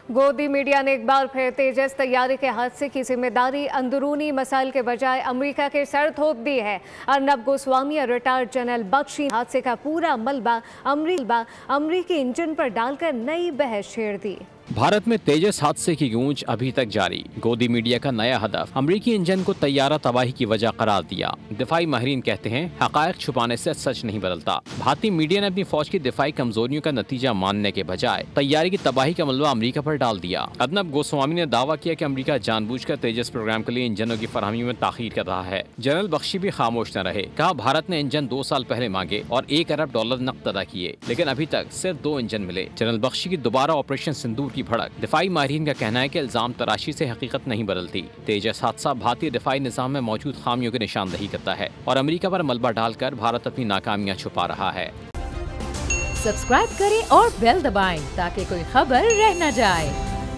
गोदी मीडिया ने एक बार फिर तेजस तैयारी के हादसे की जिम्मेदारी अंदरूनी मसाइल के बजाय अमेरिका के सर थोप दी है। अर्नब गोस्वामी और रिटायर्ड जनरल बख्शी हादसे का पूरा मलबा अमरीकी इंजन पर डालकर नई बहस छेड़ दी। भारत में तेजस हादसे की गूंज अभी तक जारी। गोदी मीडिया का नया हदफ अमरीकी इंजन को तैयारा तबाही की वजह करार दिया। दिफाई माहिरीन कहते हैं हकायक छुपाने से सच नहीं बदलता। भारतीय मीडिया ने अपनी फौज की दिफाई कमजोरियों का नतीजा मानने के बजाय तैयारी की तबाही का मलबा अमरीका पर डाल दिया। अर्नब गोस्वामी ने दावा किया कि अमरीका जानबूझकर तेजस प्रोग्राम के लिए इंजनों की फरहमी में ताखीर कर रहा है। जनरल बख्शी भी खामोश न रहे। कहा भारत ने इंजन 2 साल पहले मांगे और $1 अरब नकद अदा किए, लेकिन अभी तक सिर्फ 2 इंजन मिले। जनरल बख्शी की दोबारा ऑपरेशन सिंदूर की भड़क। दिफाई माहिरीन का कहना है कि इल्जाम तराशी से हकीकत नहीं बदलती। तेजस हादसा भारतीय दिफाई निजाम में मौजूद खामियों की निशानदही करता है और अमेरिका पर मलबा डालकर भारत अपनी नाकामियां छुपा रहा है। सब्सक्राइब करें और बेल दबाएं ताकि कोई खबर रह न जाए।